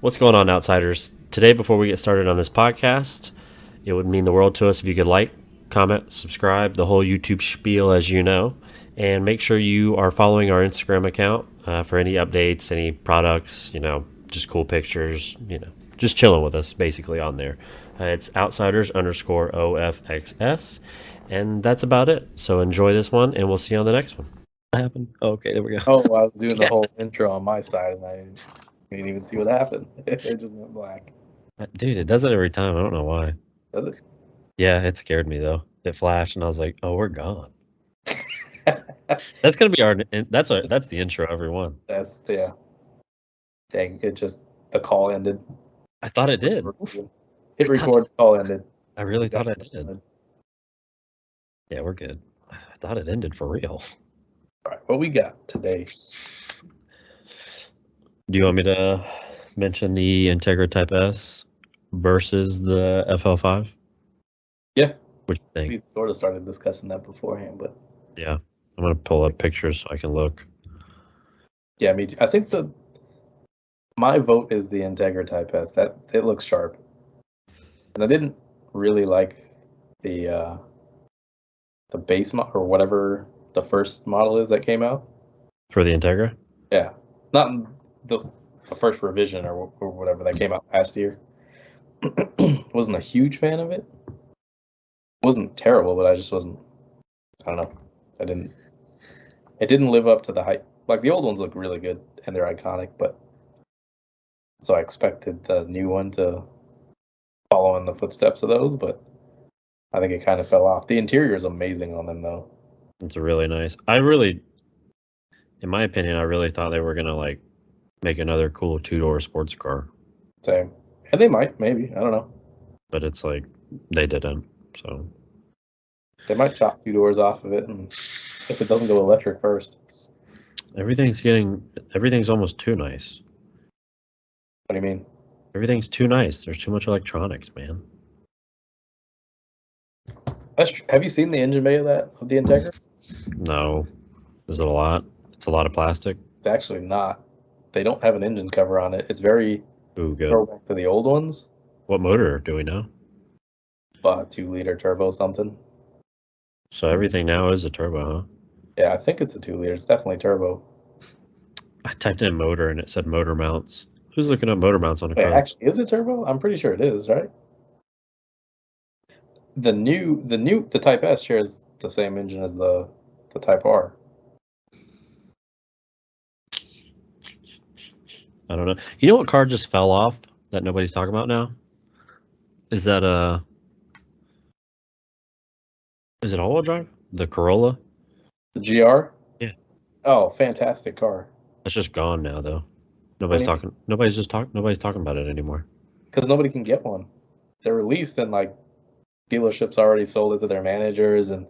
What's going on, outsiders? Today, before we get started on this podcast, it would mean the world to us if you could like, comment, subscribe, the whole YouTube spiel, as you know, and make sure you are following our Instagram account for any updates, any products, just cool pictures, just chilling with us basically on there. It's outsiders underscore OFXS, and that's about it. So enjoy this one, and we'll see you on the next one. What happened? Oh, okay, there we go. Oh, I was doing the whole intro on my side, and I didn't even see what happened. It just went black. Dude, it does it every time. I don't know why. Does it? Yeah, it scared me though. It flashed, and I was like, "Oh, we're gone." That's gonna be our. That's the intro, everyone. That's yeah. Dang! The call ended. I thought it did. Hit record. The call ended. I really thought it did. Yeah, we're good. I thought it ended for real. All right, what we got today? Do you want me to mention the Integra Type S versus the FL5? Yeah. What do you think? We sort of started discussing that beforehand, but yeah, I'm gonna pull up pictures so I can look. Yeah, me too. I think my vote is the Integra Type S. That it looks sharp, and I didn't really like the base or whatever the first model is that came out for the Integra. Yeah, not the first revision or whatever that came out last year. Wasn't a huge fan of it. Wasn't terrible, but I just wasn't. I don't know. It didn't live up to the hype. Like the old ones look really good and they're iconic, but so I expected the new one to follow in the footsteps of those, but I think it kind of fell off. The interior is amazing on them though. It's really nice. In my opinion, I really thought they were gonna like make another cool 2-door sports car. Same. And they might, maybe. I don't know. But it's like they didn't. So they might chop 2 doors off of it, and if it doesn't go electric first. Everything's almost too nice. What do you mean? Everything's too nice. There's too much electronics, man. Have you seen the engine bay of the Integra? No. Is it a lot? It's a lot of plastic? It's actually not. They don't have an engine cover on it. It's very throwback to the old ones. What motor do we know? 2-liter turbo something. So everything now is a turbo, huh? Yeah, I think it's a 2-liter. It's definitely turbo. I typed in motor and it said motor mounts. Who's looking up motor mounts on a car? Actually, is it turbo? I'm pretty sure it is, right? The Type S shares the same engine as the Type R. I don't know. You know what car just fell off that nobody's talking about now? Is that is it all-wheel drive? The Corolla? The GR? Yeah. Oh, fantastic car. It's just gone now though. Nobody's talking about it anymore. Because nobody can get one. They're released and like dealerships already sold it to their managers and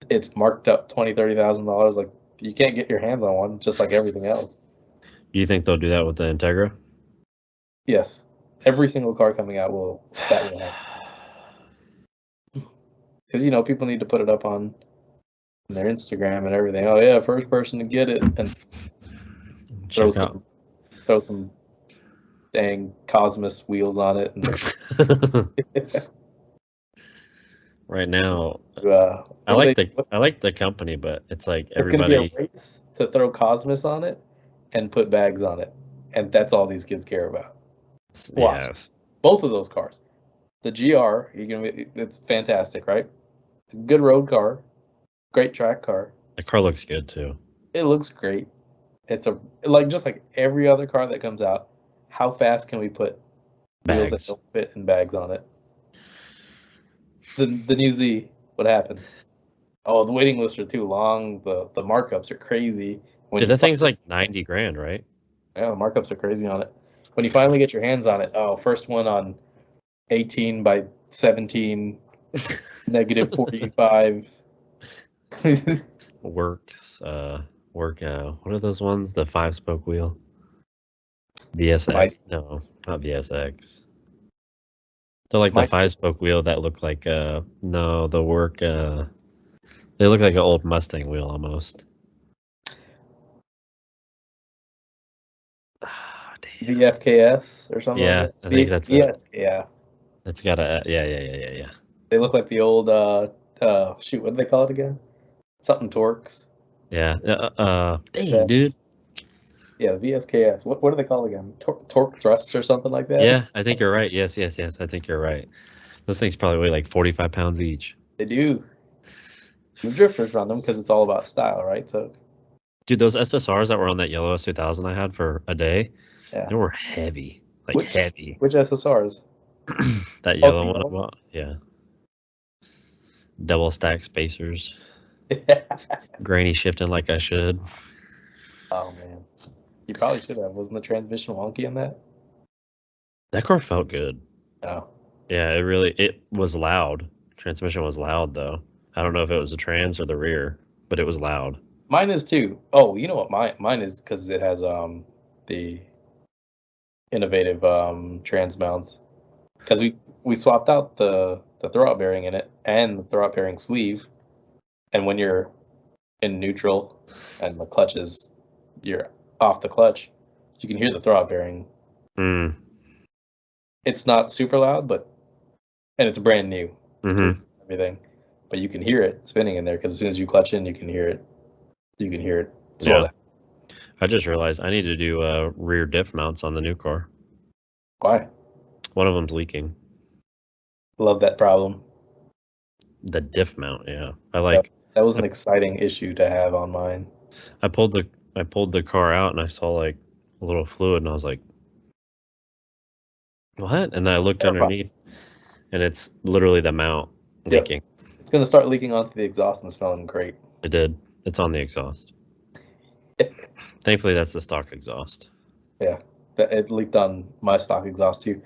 it's marked up $20,000-$30,000. Like you can't get your hands on one, just like everything else. Do you think they'll do that with the Integra? Yes. Every single car coming out will happen. Because people need to put it up on their Instagram and everything. Oh yeah, first person to get it, and throw some dang Cosmos wheels on it. And right now, I like the company, but it's like everybody. It's gonna be a race to throw Cosmos on it and put bags on it, and that's all these kids care about. Watch. Yes. Both of those cars. The GR, it's fantastic, right? It's a good road car, great track car. The car looks good too. It looks great. It's just like every other car that comes out. How fast can we put wheels that don't fit and bags on it? The new Z, what happened? Oh, the waiting lists are too long. The markups are crazy. Dude, that thing's like $90,000, right? Yeah, the markups are crazy on it. When you finally get your hands on it, first one on 18 by 17, negative 45. Works. What are those ones? The 5-spoke wheel. VSX. No, not VSX. They're like the 5-spoke wheel that look like no, the work. They look like an old Mustang wheel almost. VFKS or something like Yeah, that. I think that's it. VSKF. That's got a yeah. They look like the old shoot, what do they call it again? Something Torques. Yeah. Like Dang, that. dude. Yeah, the VSKS. What do they call it again? Torque thrusts or something like that? Yeah, I think you're right. Yes. I think you're right. Those things probably weigh like 45 pounds each. They do. The drifters run them because it's all about style, right? So Dude, those SSRs that were on that yellow S2000 I had for a day, yeah. they were heavy. Like Which heavy. SSRs? That Oh, yellow the one I yellow. bought. Yeah. Double stack spacers. Granny shifting like I should. Oh man, you probably should have. Wasn't the transmission wonky in that? That car felt good. No. Yeah, it was loud. Transmission was loud though. I don't know if it was the trans or the rear, but it was loud. Mine is too. Oh, you know what? Mine is because it has the innovative trans mounts. Because we swapped out the throwout bearing in it and the throwout bearing sleeve, and when you're in neutral and the clutch is you're off the clutch, you can hear the throwout bearing. Mm. It's not super loud, and it's brand new. It's greased and everything, but you can hear it spinning in there because as soon as you clutch in, you can hear it. You can hear it slow Yeah. down. I just realized I need to do rear diff mounts on the new car. Why? One of them's leaking. Love that problem. The diff mount, yeah. That was an exciting issue to have on mine. I pulled the car out and I saw like a little fluid and I was like, what? And then I looked Terrifying. underneath and it's literally the mount Yep. leaking. It's gonna start leaking onto the exhaust and smelling great. It did. It's on the exhaust. Thankfully, that's the stock exhaust. Yeah, it leaked on my stock exhaust too.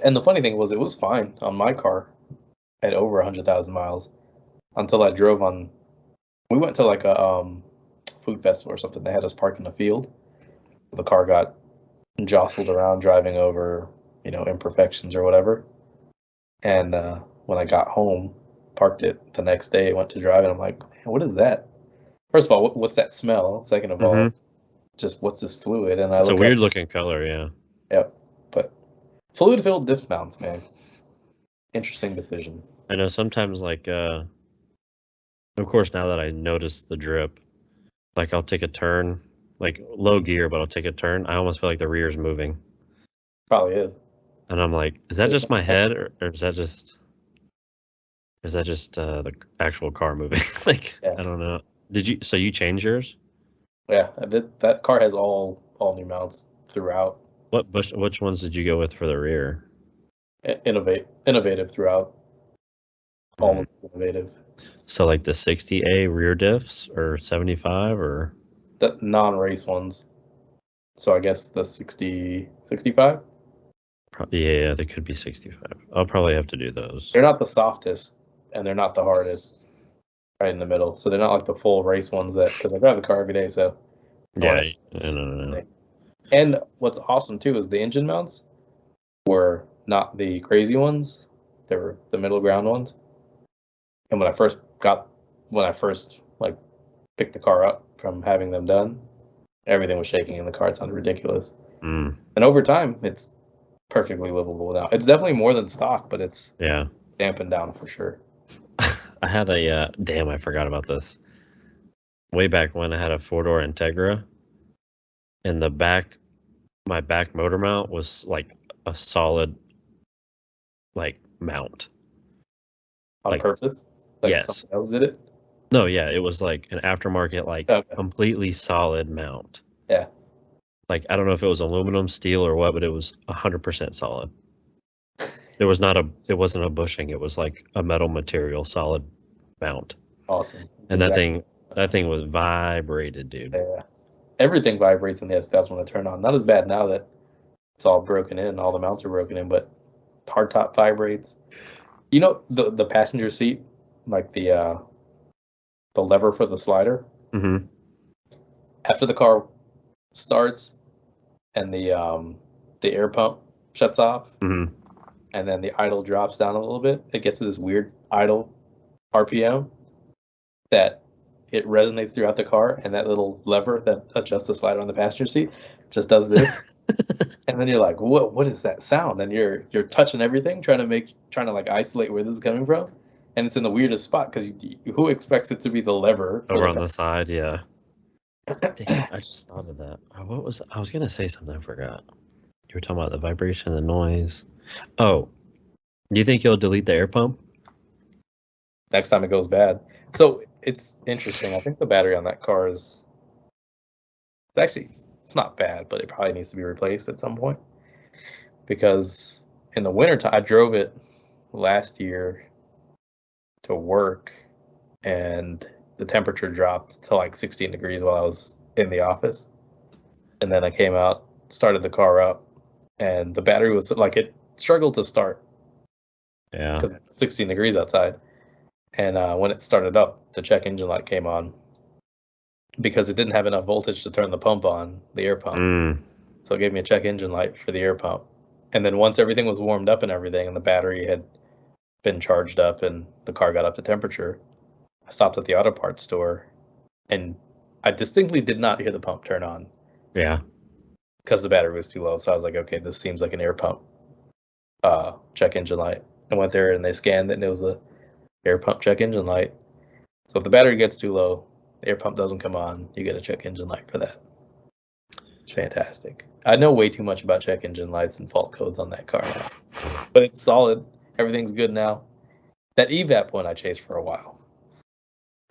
And the funny thing was, it was fine on my car at over 100,000 miles until I drove on. We went to like a food festival or something. They had us park in the field. The car got jostled around driving over, imperfections or whatever. And when I got home, parked it the next day, went to drive, and I'm like, man, what is that? First of all, what's that smell? Second of all, just what's this fluid? And I It's a look weird up. looking color, yeah. Yep, but fluid-filled diff mounts, man. Interesting decision. I know sometimes like of course now that I notice the drip, like I'll take a turn, like low gear, but I'll take a turn. I almost feel like the rear's moving. Probably is. And I'm like, is that just my head or is that just the actual car moving? Like, Yeah. I don't know. So you changed yours? Yeah, that car has all new mounts throughout. Which ones did you go with for the rear? Innovative throughout. All of it's innovative. So like the 60A rear diffs or 75 or The non-race ones. So I guess the 60, 65? yeah, they could be 65. I'll probably have to do those. They're not the softest and they're not the hardest. Right in the middle. So they're not like the full race ones because I drive the car every day, so Yeah, no. And what's awesome too is the engine mounts were not the crazy ones. They were the middle ground ones. And when I first like picked the car up from having them done, everything was shaking in the car. It sounded ridiculous. And over time, it's perfectly livable now. It's definitely more than stock, but it's dampened down for sure. I had a damn, I forgot about this. Way back when I had a 4-door Integra, and my back motor mount was like a solid like mount. On purpose? Like yes. something else did it? No, yeah, it was like an aftermarket, completely solid mount. Yeah. Like, I don't know if it was aluminum, steel, or what, but it was 100% solid. It wasn't a bushing. It was like a metal material, solid mount. Awesome. And that thing was vibrated, dude. Yeah. Everything vibrates in the S1000 when I turn on. Not as bad now that it's all broken in, all the mounts are broken in, but hardtop vibrates. You know the passenger seat, like the lever for the slider. Mm-hmm. After the car starts and the air pump shuts off, Mm-hmm. and then the idle drops down a little bit, it gets to this weird idle RPM that it resonates throughout the car, and that little lever that adjusts the slider on the passenger seat just does this. And then you're like, what is that sound? And you're touching everything, trying to like isolate where this is coming from, and it's in the weirdest spot because who expects it to be the lever for Over the on the side, yeah. Damn, I just thought of that. I was gonna say something, I forgot. You were talking about the vibration, the noise. Oh, do you think you'll delete the air pump? next time it goes bad? So it's interesting. I think the battery on that car it's not bad, but it probably needs to be replaced at some point because in the wintertime, I drove it last year to work and the temperature dropped to like 16 degrees while I was in the office. And then I came out, started the car up, and the battery was like, it struggled to start Yeah. because it's 16 degrees outside. And when it started up, the check engine light came on because it didn't have enough voltage to turn the pump on, the air pump. Mm. So it gave me a check engine light for the air pump. And then once everything was warmed up and everything, and the battery had been charged up and the car got up to temperature, I stopped at the auto parts store and I distinctly did not hear the pump turn on. Yeah. Because the battery was too low. So I was like, okay, this seems like an air pump check engine light. I went there and they scanned it and it was the air pump check engine light. So if the battery gets too low, the air pump doesn't come on, you get a check engine light for that. It's fantastic. I know way too much about check engine lights and fault codes on that car now. But it's solid. Everything's good now. That evap one I chased for a while.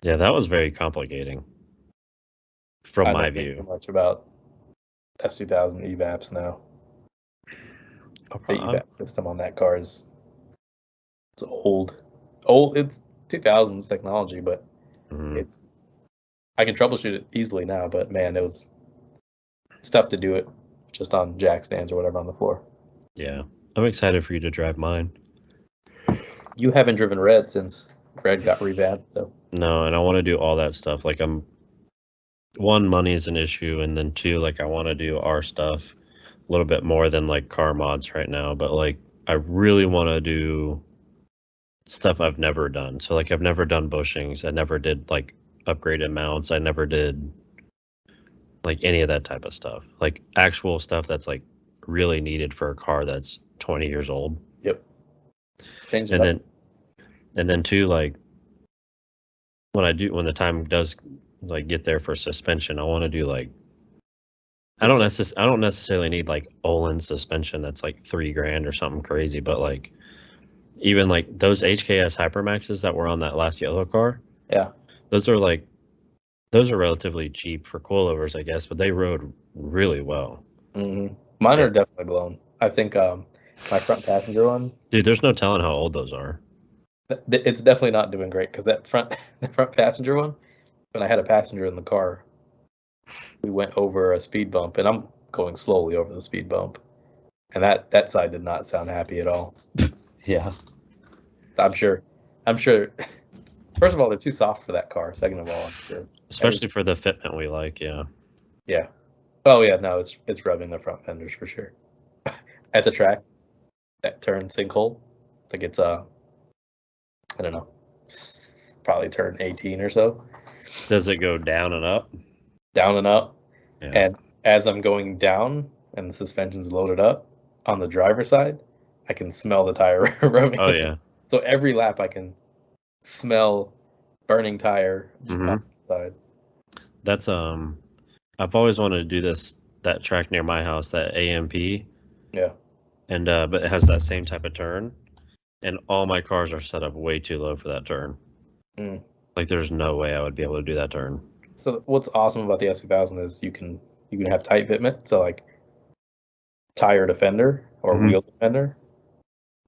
Yeah, that was very complicating. From my I don't view. think too much about S2000 evaps now. The evap system on that car it's old. It's 2000s technology, but I can troubleshoot it easily now, but man, it's tough to do it just on jack stands or whatever on the floor. Yeah. I'm excited for you to drive mine. You haven't driven Red since Red got revamped, so. No, and I want to do all that stuff. Like one, money is an issue, and then two, like I want to do our stuff a little bit more than like car mods right now. But like I really want to do stuff I've never done. So like I've never done bushings. I never did like upgraded mounts. I never did like any of that type of stuff. Like actual stuff that's like really needed for a car that's 20 years old. Yep. Change it up. And then two, like when the time does like get there for suspension, I want to do like I don't necessarily need like Olin suspension that's like $3,000 or something crazy, but like even like those HKS Hypermaxes that were on that last yellow car. Yeah. Those are relatively cheap for coilovers, I guess, but they rode really well. Mm-hmm. Mine are definitely blown. I think my front passenger one. Dude, there's no telling how old those are. It's definitely not doing great because the front passenger one, when I had a passenger in the car, we went over a speed bump, and I'm going slowly over the speed bump, and that side did not sound happy at all. Yeah. I'm sure. First of all, they're too soft for that car. Second of all, I'm sure. Especially for the fitment we like, yeah. Yeah. Oh yeah, no, it's rubbing the front fenders for sure. At the track, that turn sinkhole, it's I don't know, probably turn 18 or so. Does it go down and up? Down and up. Yeah. And as I'm going down and the suspension's loaded up on the driver's side, I can smell the tire rubbing. Oh yeah. So every lap I can smell burning tire on the side. That's I've always wanted to do that track near my house, that AMP. Yeah. And but it has that same type of turn, and all my cars are set up way too low for that turn. Like there's no way I would be able to do that turn. So what's awesome about the S2000 is you can have tight fitment, so like tire to fender or wheel to fender,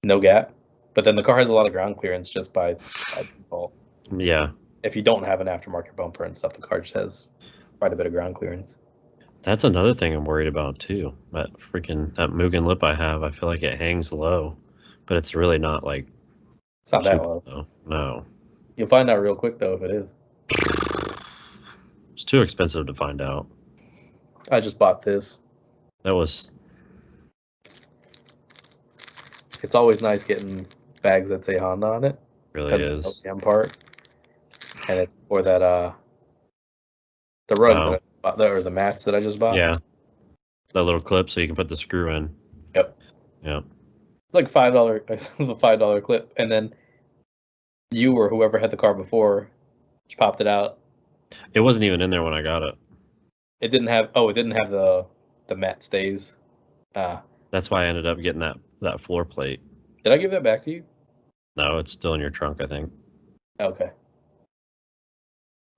no gap. But then the car has a lot of ground clearance just by default. Yeah. If you don't have an aftermarket bumper and stuff, the car just has quite a bit of ground clearance. That's another thing I'm worried about too. That Mugen lip I have, I feel like it hangs low, but it's really not like. It's not that low. No. You'll find out real quick though if it is. It's too expensive to find out. I just bought this. It's always nice getting bags that say Honda on it. Really is. It's the OEM part, and it's for that the rug or the mats that I just bought. Yeah. That little clip so you can put the screw in. Yep. Yeah. It's like $5. It's a $5 clip, and then you or whoever had the car before just popped it out. It wasn't even in there when I got it. It didn't have. Oh, it didn't have the matte stays. That's why I ended up getting that floor plate. Did I give that back to you? No, it's still in your trunk, I think. Okay.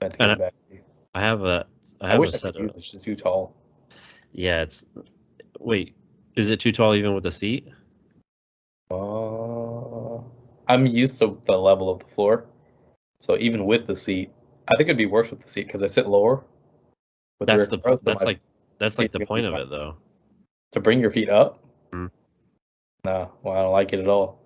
I had to And give it back to you. I have a I wish I set could use it. It's just too tall. Yeah, it's. Wait, is it too tall even with the seat? I'm used to the level of the floor, so even with the seat, I think it'd be worse with the seat because I sit lower. With That's the the rear row, so that's my like that's like feet the are gonna point be of fine. it though. To bring your feet up. Mhm. No, well, I don't like it at all.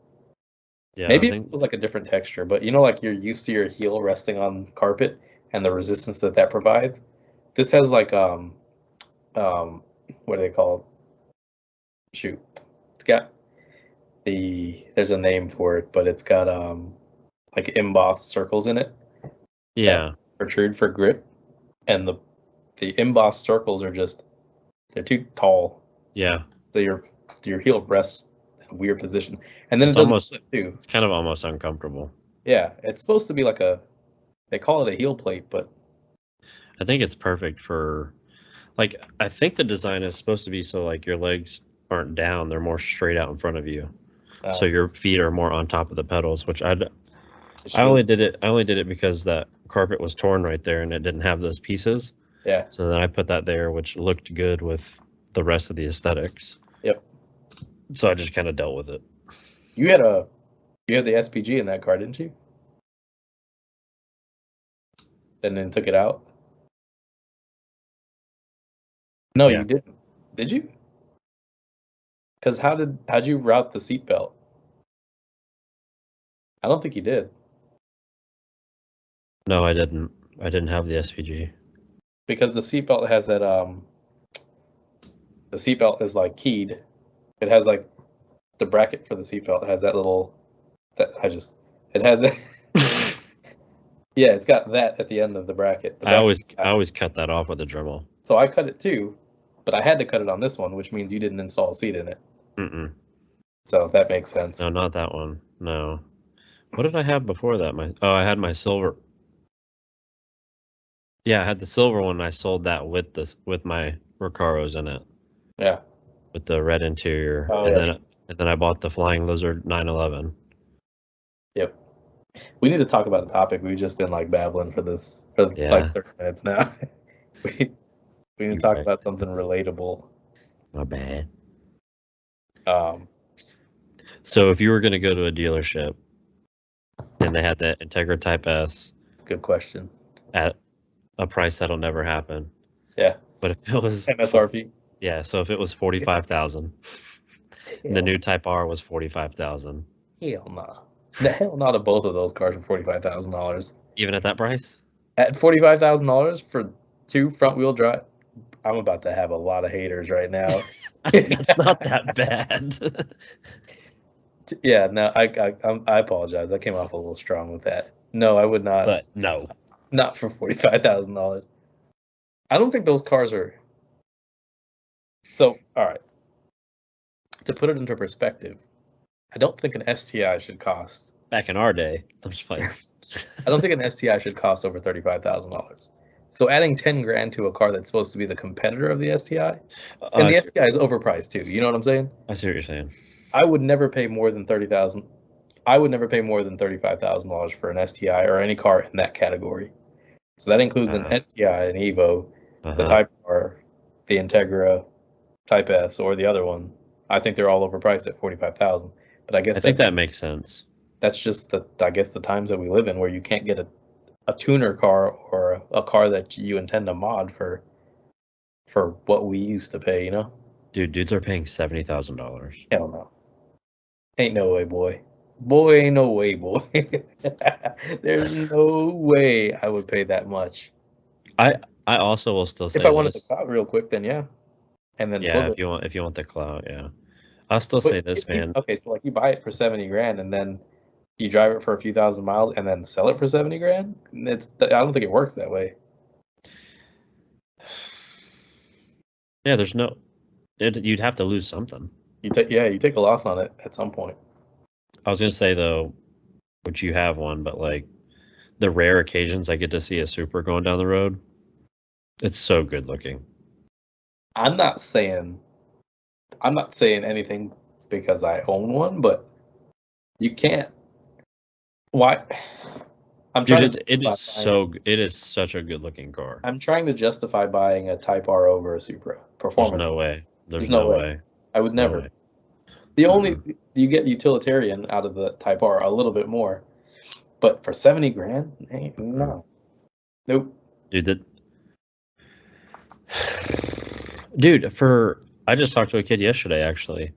Yeah, I Maybe it think. was like a different texture, but like you're used to your heel resting on carpet and the resistance that provides. This has like what do they call it? Shoot, it's got there's a name for it, but it's got like embossed circles in it that Yeah, protrude for grip, and the embossed circles are they're too tall, yeah. so your heel rests in a weird position, and then it It's doesn't almost. slip too. It's kind of almost uncomfortable. Yeah, it's supposed to be like they call it a heel plate, but I think it's perfect for. Like, I think the design is supposed to be so like your legs aren't down; they're more straight out in front of you. So your feet are more on top of the pedals, which I only did it. I only did it because that carpet was torn right there and it didn't have those pieces. Yeah. So then I put that there, which looked good with the rest of the aesthetics. Yep. So I just kind of dealt with it. You had the SPG in that car, didn't you? And then took it out. No, Yeah. you didn't. Did you? Because how'd you route the seatbelt? I don't think you did. No, I didn't. I didn't have the SPG. Because the seatbelt has that the seatbelt is like keyed. It has like the bracket for the seatbelt has that little it has it. Yeah, it's got that at the end of the bracket. The I bracket. always cut that off with a Dremel. So I cut it too, but I had to cut it on this one, which means you didn't install a seat in it. Mm-mm. So that makes sense. No, not that one. No. What did I have before that? I had my silver. Yeah, I had the silver one. I sold that with my Recaros in it, Yeah. with the red interior, Oh and yeah. then I bought the Flying Lizard 911. Yep. We need to talk about a topic. We've just been like babbling for like Yeah, 30 minutes now. we we need to you're talk right. about something relatable. My bad. Um, So if you were going to go to a dealership and they had that Integra Type S good question. at a price that'll never happen, Yeah. but if it was MSRP. yeah, so if it was 45,000, and the new Type R was 45,000, Hell nah. The hell not of both of those cars for $45,000. even at that price, At $45,000 for two front wheel drive, I'm about to have a lot of haters right now. that's not that bad. Yeah, no, I apologize. I came off a little strong with that. No, I would not. But no, Not for $45,000. I don't think those cars are. So, all right. To put it into perspective, I don't think an STI should cost. back in our day, I'm just playing. I don't think an STI should cost over $35,000. So adding 10 grand to a car that's supposed to be the competitor of the STI, and the STI is overpriced too. You know what I'm saying? I see what you're saying. I would never pay more than 30,000. I would never pay more than $35,000 for an STI or any car in that category. So that includes an STI, an Evo, the Type R, the Integra, Type S, or the other one. I think they're all overpriced at 45,000. But I think that makes sense. That's just the times that we live in, where you can't get a tuner car or a car that you intend to mod for what we used to pay. Dudes are paying $70,000. Hell no. Ain't no way, boy. Boy, ain't no way, boy. There's no way I would pay that much. I also will still say If I wanted this. to clout real quick, then yeah. And then Yeah, flip it. if you want the clout, yeah. I'll still say this, man. Okay, so like you buy it for 70 grand and then you drive it for a few thousand miles and then sell it for 70 grand. I don't think it works that way. Yeah, there's no You'd have to lose something. You take a loss on it at some point. I was gonna say though, which you have one, but like the rare occasions I get to see a Supra going down the road, it's so good looking. I'm not saying anything because I own one, but you can't. Why? I'm trying Dude, to it justify is it is such a good looking car. I'm trying to justify buying a Type R over a Supra There's performance. no way. There's no no way. I would No never. way. The only you get utilitarian out of the Type R a little bit more, but for 70 grand, no, nope. Dude, I just talked to a kid yesterday. Actually,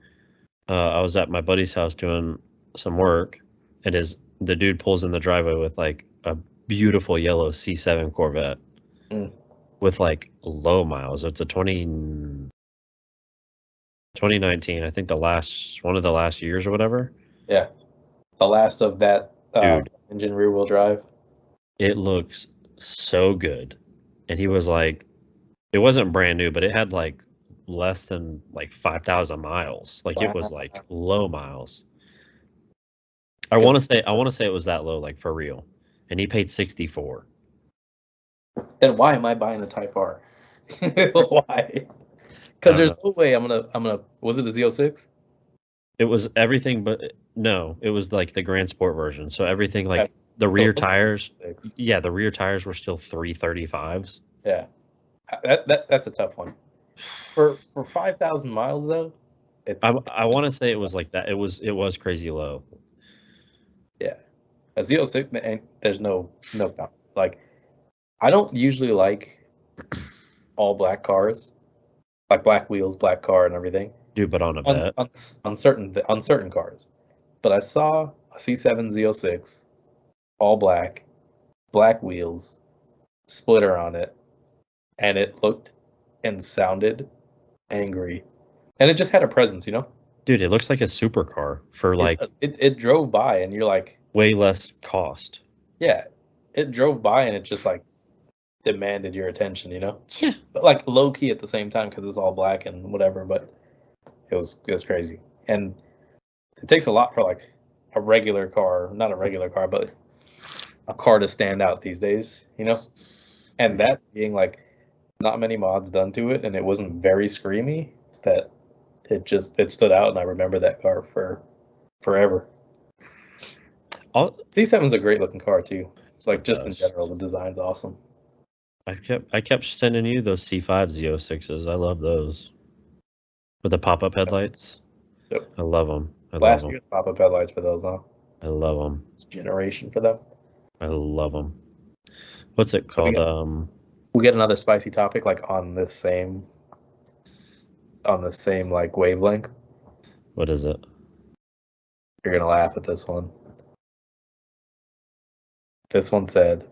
I was at my buddy's house doing some work, and the dude pulls in the driveway with like a beautiful yellow C7 Corvette with like low miles. It's a 2019, I think one of the last years or whatever. Yeah, the last of that Dude, engine rear wheel drive. It looks so good, and he was like, it wasn't brand new, but it had like less than like 5,000 miles. Like it was like low miles. I want to say it was that low, like for real. And he paid 64. Then why am I buying a Type R? Why? Because there's no way I'm gonna. Was it a Z06? It was everything, but no, it was like the Grand Sport version. So everything like the rear tires. Yeah, the rear tires were still 335s. Yeah, that's a tough one. For 5,000 miles though, I want to say it was like that. It was crazy low. Yeah, a Z06, there's no like. I don't usually like all black cars, like black wheels, black car, and everything. Dude, but on a vet. On certain cars. But I saw a C7 Z06, all black, black wheels, splitter on it, and it looked and sounded angry, and it just had a presence, you know. Dude, it looks like a supercar for like it drove by, and you're like way less cost. Yeah, it drove by, and it just like demanded your attention, you know. Yeah, but like low key at the same time because it's all black and whatever. But it was crazy, and it takes a lot for like a regular car, not a regular car, but a car to stand out these days, you know. And that being like not many mods done to it, and it wasn't very screamy, that it stood out, and I remember that car for forever. C7's a great looking car too. It's like just in general, the design's awesome. I kept sending you those C5 Z06s. I love those with the pop-up headlights. Yep. I love them. Last year's pop-up headlights for those, huh? I love them. It's generation for them. I love them. What's it called? We get another spicy topic like on the same like wavelength. What is it? You're gonna laugh at this one. This one said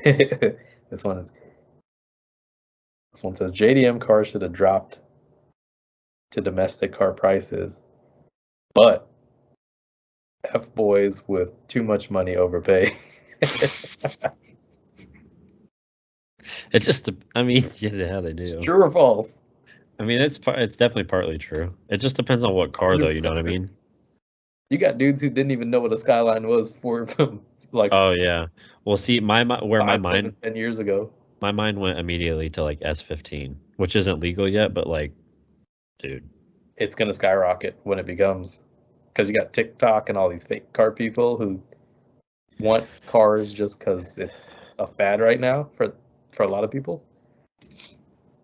this one says JDM cars should have dropped to domestic car prices, but F boys with too much money overpay. It's just, I mean, yeah, they do. It's true or false? I mean, it's definitely partly true. It just depends on what car, though. You know what I mean? You got dudes who didn't even know what a Skyline was for like. Oh yeah. Well, see, my mind 10 years ago. My mind went immediately to like S15, which isn't legal yet, but like, dude, it's gonna skyrocket when it becomes, because you got TikTok and all these fake car people who want cars just because it's a fad right now for a lot of people.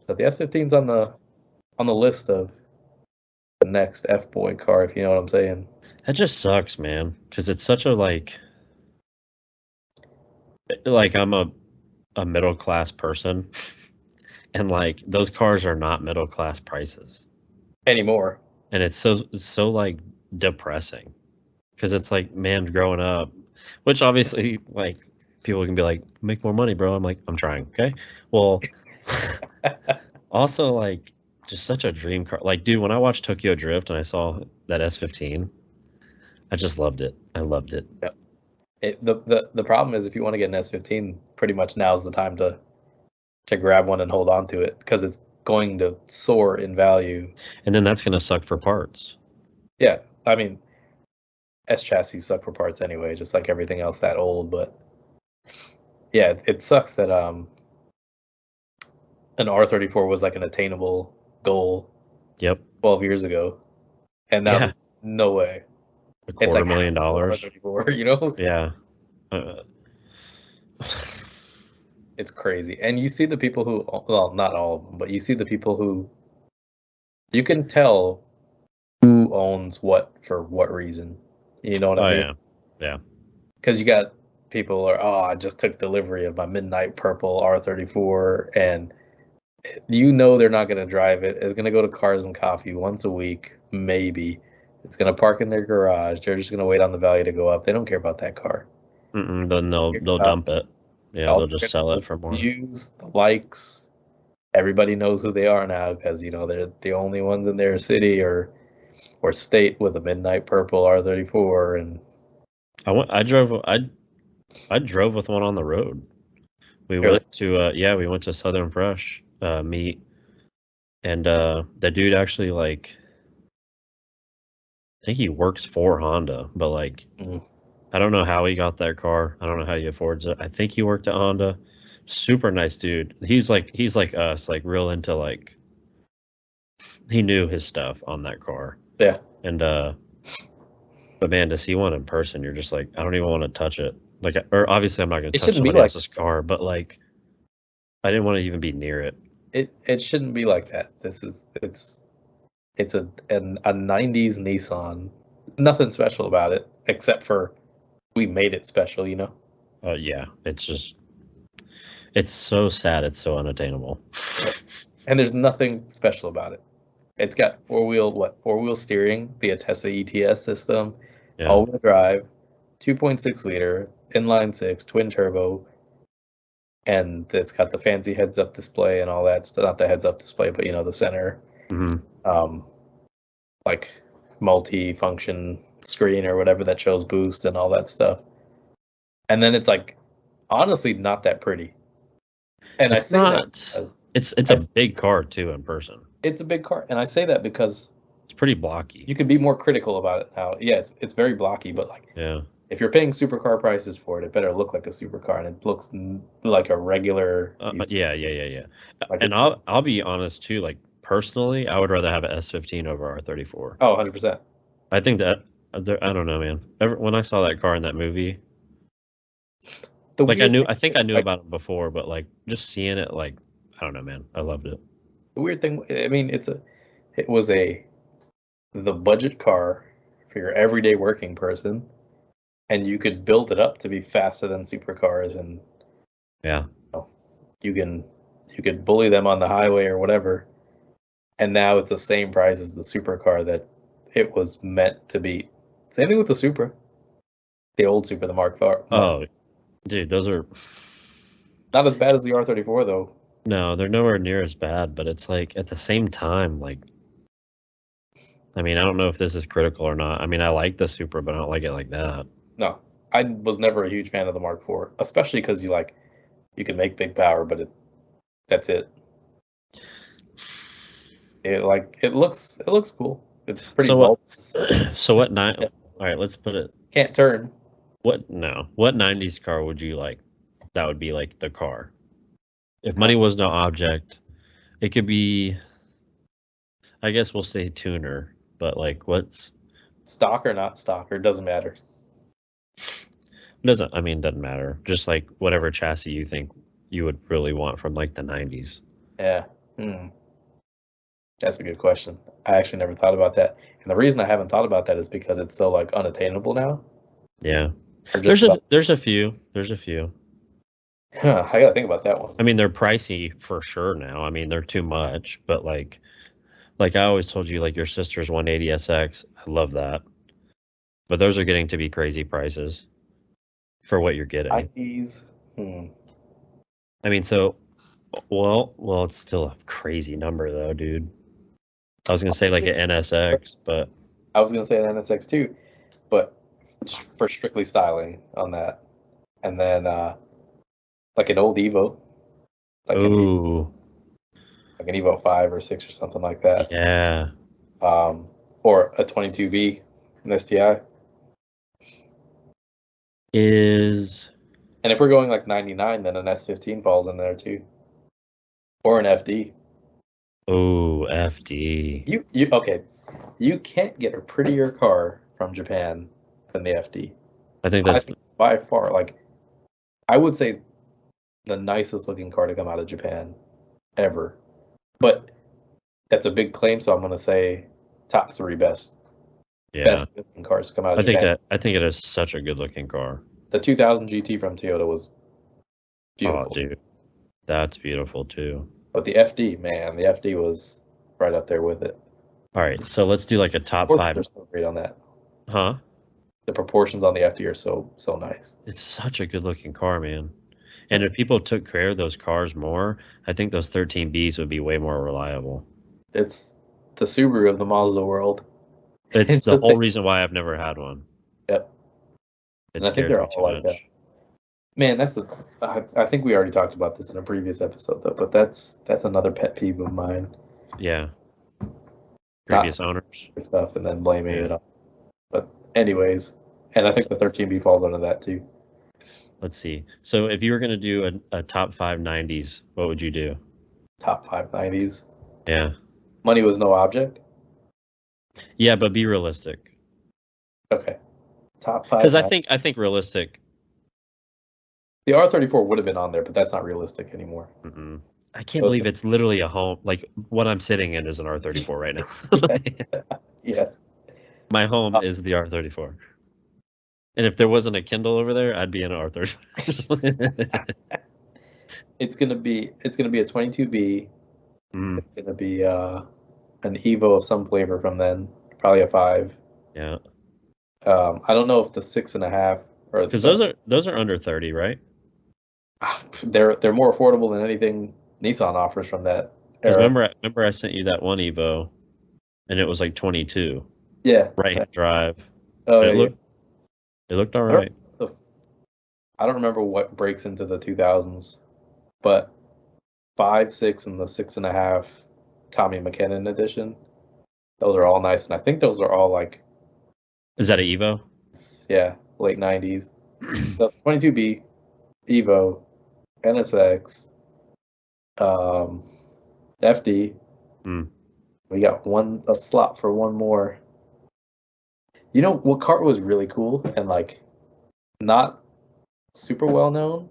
But the S15's on the list of the next F-boy car, if you know what I'm saying. That just sucks, man, because it's such a like I'm a middle class person, and like those cars are not middle class prices anymore. And it's so like depressing, because it's like, man, growing up, which obviously like people can be like, make more money, bro. I'm like, I'm trying. Okay, well, also like just such a dream car. Like, dude, when I watched Tokyo Drift and I saw that S15, I just loved it. I loved it. Yep. The problem is, if you want to get an S15, pretty much now's the time to grab one and hold on to it, because it's going to soar in value. And then that's going to suck for parts. Yeah, I mean, S chassis suck for parts anyway, just like everything else that old. But yeah, it sucks that an R34 was like an attainable goal. Yep. 12 years ago, and now Yeah. no way. It's like $250,000. R34, you know? Yeah. It's crazy. And you see the people who, well, not all of them, but you see the people who you can tell who owns what for what reason. You know what I mean? Yeah. Yeah. Because you got people are, oh, I just took delivery of my midnight purple R34, and you know they're not going to drive it. It's going to go to Cars and Coffee once a week, maybe. It's going to park in their garage. They're just going to wait on the value to go up. They don't care about that car. Then they'll dump it. Yeah, they'll just sell it for more. Views, the likes. Everybody knows who they are now because they're the only ones in their city or state with a midnight purple R34. And I drove with one on the road. We really? went to Southern Fresh meet, and the dude actually like, I think he works for Honda, but like I don't know how he got that car. I don't know how he affords it. I think he worked at Honda. Super nice dude. He's like us, like real into like, he knew his stuff on that car. Yeah. And but man, to see one in person, you're just like, I don't even want to touch it. Like, or obviously I'm not going to touch somebody else's car, but like, I didn't want to even be near it. It shouldn't be like that. It's a 90s Nissan. Nothing special about it except for we made it special, Yeah, it's so sad. It's so unattainable. And there's nothing special about it. It's got four-wheel steering, the Atessa ETS system, all-wheel drive, 2.6 liter, inline six, twin turbo, and it's got the fancy heads-up display and all that stuff. Not the heads-up display, but the center, like multi-function screen or whatever that shows boost and all that stuff. And then it's like, honestly, not that pretty. And it's a big car too in person. It's a big car, and I say that because it's pretty blocky. You can be more critical about it now. Yeah, it's very blocky, but like, if you're paying supercar prices for it, it better look like a supercar, and it looks like a regular. Yeah. Like and I'll be honest too. Like personally, I would rather have an S15 over R34. Oh, 100%. I think that I don't know, man. When I saw that car in that movie, I think I knew about it before, but like just seeing it, like, I don't know, man. I loved it. The weird thing, I mean, it was the budget car for your everyday working person, and you could build it up to be faster than supercars, and you could bully them on the highway or whatever, and now it's the same price as the supercar that it was meant to beat. Same thing with the Supra, the old Supra, the Mark IV. Oh, dude, those are not as bad as the R34 though. No, they're nowhere near as bad, but it's like at the same time, like, I mean, I don't know if this is critical or not. I mean, I like the Supra, but I don't like it like that. No, I was never a huge fan of the Mark IV, especially because you can make big power, but that's it. It looks cool. It's pretty All right, let's put it. Can't turn. What 90s car would you like? That would be like the car. If money was no object, it could be, I guess we'll say tuner, but like what's stock or not stock, or it doesn't matter. Doesn't matter. Just like whatever chassis you think you would really want from like the 90s. Yeah. That's a good question. I actually never thought about that. And the reason I haven't thought about that is because it's so like unattainable now. Yeah. There's a few. Huh, I gotta think about that one. I mean, they're pricey for sure now. I mean, they're too much, but like I always told you, like your sister's 180SX, I love that. But those are getting to be crazy prices for what you're getting. IPs. I mean, so, well, it's still a crazy number though, dude. I was gonna say like an NSX, but I was gonna say an NSX too, but for strictly styling on that, and then like an old Evo. Ooh. like an Evo 5 or 6 or something like that. Yeah. Or a 22B, an STI. Is And if we're going like 99, then an S15 falls in there too, or an FD. FD. You okay? You can't get a prettier car from Japan than the FD. I think I that's think by far, like I would say, the nicest looking car to come out of Japan ever. But that's a big claim, so I'm gonna say top 3 yeah. best looking cars to come out of Japan. I think it is such a good looking car. The 2000 GT from Toyota was beautiful. Oh, dude, that's beautiful too. But the FD, man, the FD was right up there with it. All right, so let's do like a top Proportions 5. are so great on that. Huh? The proportions on the FD are so nice. It's such a good looking car, man. And if people took care of those cars more, I think those 13Bs would be way more reliable. It's the Subaru of the Mazda world. It's the whole reason why I've never had one. Yep. It And I think scares they're me all too like that. much. Man, I think we already talked about this in a previous episode though, but that's another pet peeve of mine. Yeah. Previous owners. Stuff and then blaming Yeah. it on. But anyways, and I think the 13B falls under that too. Let's see. So if you were going to do a top 5 90s, what would you do? Top 5 90s. Yeah. Money was no object. Yeah, but be realistic. Okay. Top 5. Because I think realistic. The R34 would have been on there, but that's not realistic anymore. Mm-mm. I can't believe it's literally a home. Like what I'm sitting in is an R34 right now. Yes. My home is the R34. And if there wasn't a Kindle over there, I'd be in an R34. It's gonna be a 22B. Mm. It's gonna be an Evo of some flavor from then, probably a 5. Yeah. I don't know if the 6.5 or because those are under 30, right? They're more affordable than anything Nissan offers from that Because era. remember I sent you that one Evo, and it was like 22. Yeah. Right-hand drive. Oh it yeah. Looked all right. I don't remember what breaks into the 2000s, but 5, 6, and the 6.5 Tommy McKinnon edition. Those are all nice, and I think those are all like. Is that an Evo? Yeah, late 90s. So 22B, Evo, NSX, FD. We got a slot for one more. You know what car was really cool and like not super well known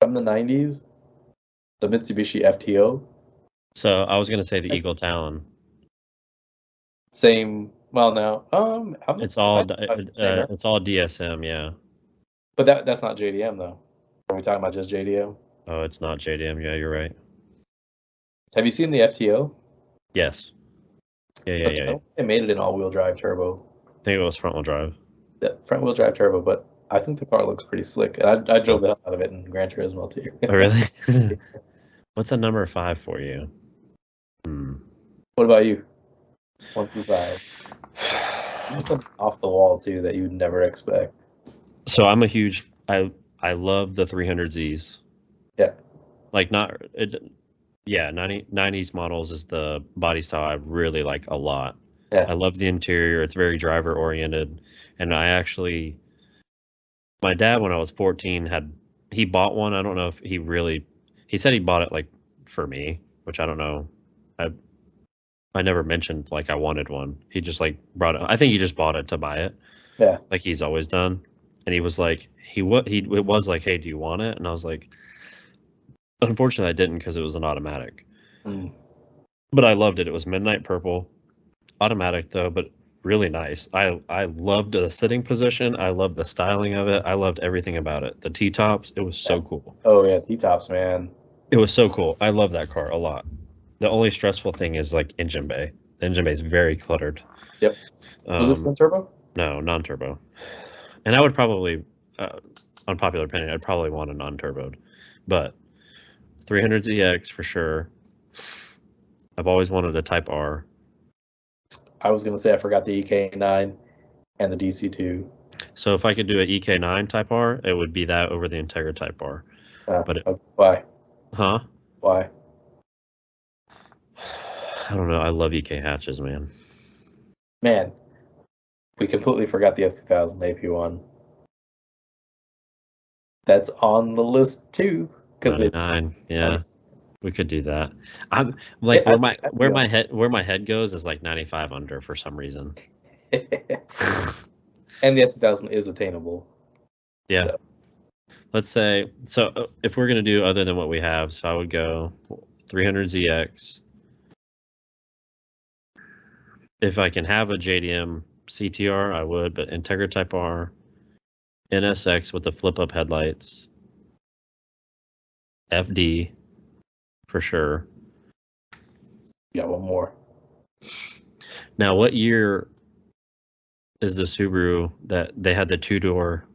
from the 90s? The Mitsubishi FTO. So I was gonna say the Eagle Talon. Same. Well, no. It's all DSM, yeah. But that's not JDM though. Are we talking about just JDM? Oh, it's not JDM. Yeah, you're right. Have you seen the FTO? Yes. Yeah. It made it in all-wheel drive turbo. I think it was front-wheel drive. Yeah, front-wheel drive turbo, but I think the car looks pretty slick. And I drove the hell out of it in Gran Turismo too. Oh, really? What's a number 5 for you? What about you? 1 through 5. Something off the wall too that you'd never expect. So I'm a huge. I love the 300Zs. Yeah. Like 90s models is the body style I really like a lot. Yeah. I love the interior. It's very driver oriented. And my dad, when I was 14, he bought one. I don't know if he said he bought it like for me, which I don't know. I never mentioned like I wanted one. He just like brought it. I think he just bought it to buy it. Yeah. Like he's always done. And he was like, it was like, hey, do you want it? And I was like, unfortunately, I didn't because it was an automatic. But I loved it. It was midnight purple, automatic though, but really nice. I loved the sitting position. I loved the styling of it. I loved everything about it. The T-tops, it was so cool. Oh yeah, T-tops, man. It was so cool. I love that car a lot. The only stressful thing is like engine bay. The engine bay is very cluttered. Yep. Was it turbo? No, non-turbo. And I would probably, unpopular opinion, I'd probably want a non-turboed. But 300ZX for sure. I've always wanted a Type R. I was going to say I forgot the EK9 and the DC2. So if I could do an EK9 Type R, it would be that over the Integra Type R. Why? Huh? Why? I don't know. I love EK hatches, man. Man, we completely forgot the S2000 AP1. That's on the list too, because it's 99. Yeah, we could do that. I'm like I where my head goes is like 95 under for some reason. and the S2000 is attainable. Yeah. So. Let's say if we're gonna do other than what we have, so I would go 300ZX. If I can have a JDM CTR, I would, but Integra Type R, NSX with the flip-up headlights, FD for sure. Got one more. Now, what year is the Subaru that they had the two-door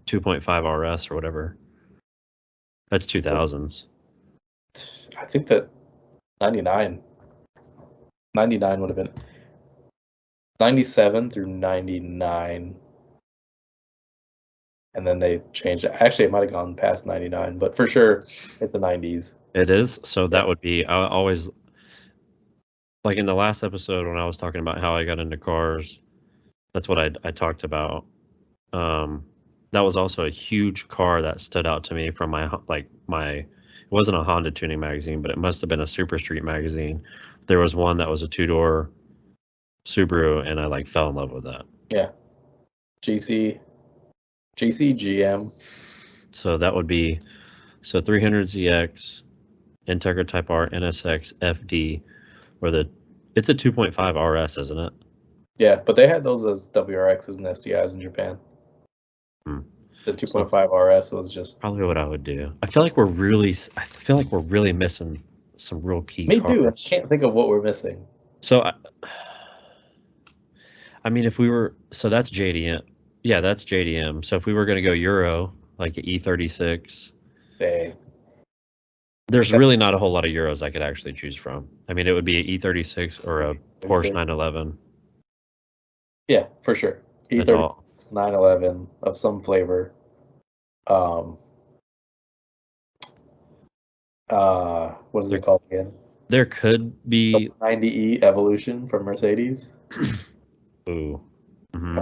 2.5 RS or whatever? That's 2000s. I think that 99 would have been 97 through 99. And then they changed it. Actually, it might have gone past 99, but for sure, it's a 90s. It is. So that would be, I always, like in the last episode when I was talking about how I got into cars, that's what I talked about. That was also a huge car that stood out to me from it wasn't a Honda tuning magazine, but it must have been a Super Street magazine. There was one that was a two-door Subaru, and I like fell in love with that. Yeah. GM. So that would be 300ZX, Integra Type R, NSX, FD, it's a 2.5 RS, isn't it? Yeah, but they had those as WRXs and STIs in Japan. The 2.5 RS was just probably what I would do. I feel like we're really missing some real key Me cars. too. I can't think of what we're missing. So I mean, if we were, so that's JDM. Yeah, that's JDM. So if we were going to go Euro, like E36, Dang. there's really not a whole lot of Euros I could actually choose from. I mean, it would be an E36 or a Porsche 911. Yeah, for sure. E36, 911 of some flavor. What is it called again? There could be 90E Evolution from Mercedes. Ooh. Mm-hmm.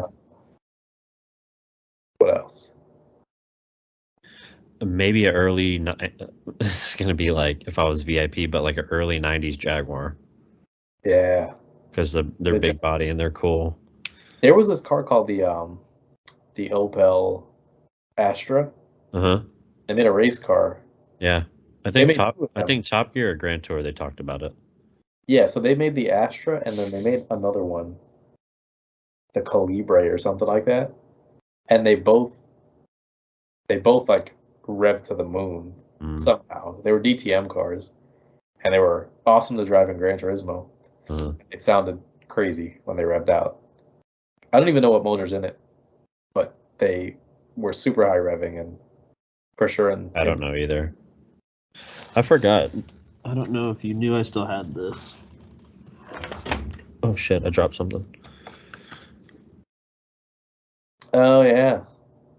What else? Maybe an early. This is gonna be like if I was VIP, but like an early '90s Jaguar. Yeah. Because they're big body and they're cool. There was this car called the Opel Astra. They made a race car. Yeah, I think Top Gear or Grand Tour they talked about it. Yeah, so they made the Astra and then they made another one, the Calibre or something like that, and they both like revved to the moon somehow. They were DTM cars, and they were awesome to drive in Gran Turismo. It sounded crazy when they revved out. I don't even know what motor's in it, but they were super high revving and for sure. I don't know either. I forgot. I don't know if you knew I still had this. Oh shit! I dropped something. Oh yeah.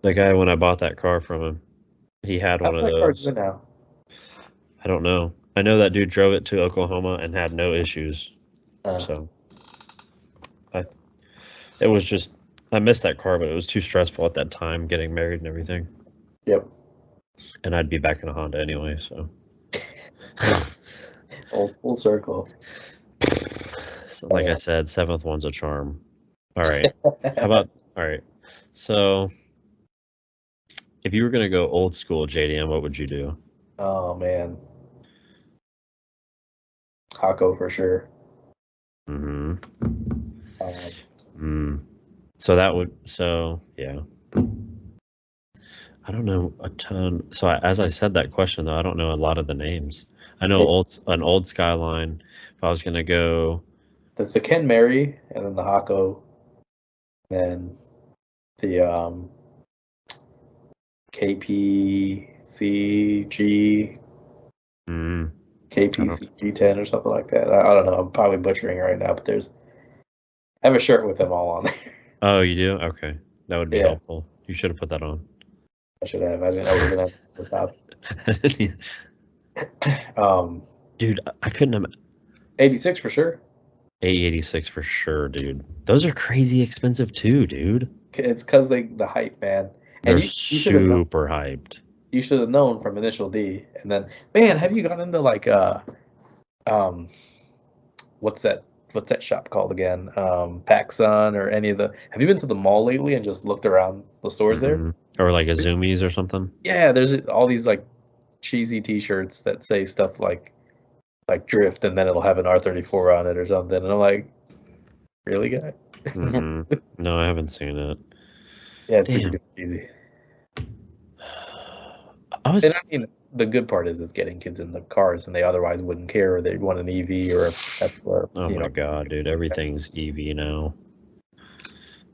The guy when I bought that car from him, he had one of those. Now? I don't know. I know that dude drove it to Oklahoma and had no issues. So it was just, I missed that car, but it was too stressful at that time getting married and everything. Yep. And I'd be back in a Honda anyway, so. Full circle. So like I said, seventh one's a charm. All right. All right. So if you were going to go old school JDM, what would you do? Oh man. Taco for sure. So yeah. I don't know a ton. So as I said that question though, I don't know a lot of the names. I know an old Skyline. If I was gonna go, that's the Ken Mary, and then the Hako, then the KPCG. KPCG10 or something like that. I don't know. I'm probably butchering it right now, but I have a shirt with them all on there. Oh, you do? Okay. That would be helpful. You should have put that on. I should have. I didn't know we were going to have this top. Dude, I couldn't have. 86 for sure. A86 for sure, dude. Those are crazy expensive too, dude. It's because the hype, man. And They're you should have known. super hyped. You should have known from Initial D. And then, man, have you gone into like um what's that shop called again? PacSun or any of the? Have you been to the mall lately and just looked around the stores there? Mhm. Or like Azumi's or something. Yeah, there's all these like cheesy T-shirts that say stuff like Drift, and then it'll have an R34 on it or something. And I'm like, really, guy? No, I haven't seen it. Yeah, it's super Damn. duper easy. I was. And I mean, the good part is it's getting kids in the cars, and they otherwise wouldn't care, or they'd want an EV or a Tesla. Or, Oh you my know. god, dude! Everything's EV now.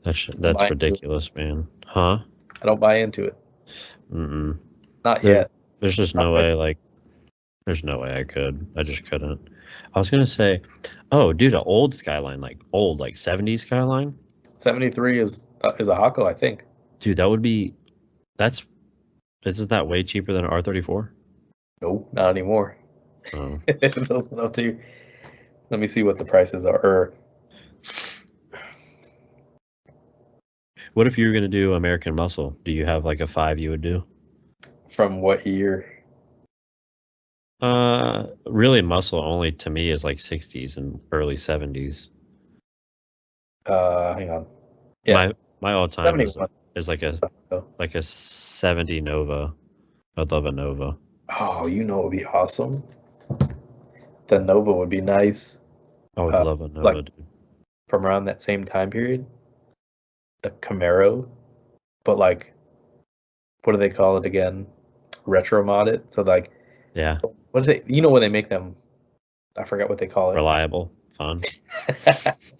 That's Buy into it. ridiculous, man. Huh? I don't buy into it. Mm-mm. Not There, yet. there's just no way. Like, there's no way I could. I just couldn't. I was gonna say, oh, dude, an old Skyline, like old, like 70s Skyline. 73 is a Hako, I think. Dude, that would be. That's. Isn't that way cheaper than an R34? No, not anymore. Oh. Those went up too. Let me see what the prices are. What if you were gonna do American Muscle? Do you have like a 5 you would do? From what year? Really, Muscle only to me is like 60s and early 70s. Hang on. Yeah, My all time 71. is like a 70 Nova. I'd love a Nova. Oh, you know it would be awesome. The Nova would be nice. I would love a Nova, like dude. from around that same time period. The Camaro, but like, what do they call it again? Retro mod it. So like, Yeah, what do they? You know when they make them? I forgot what they call it. reliable, fun.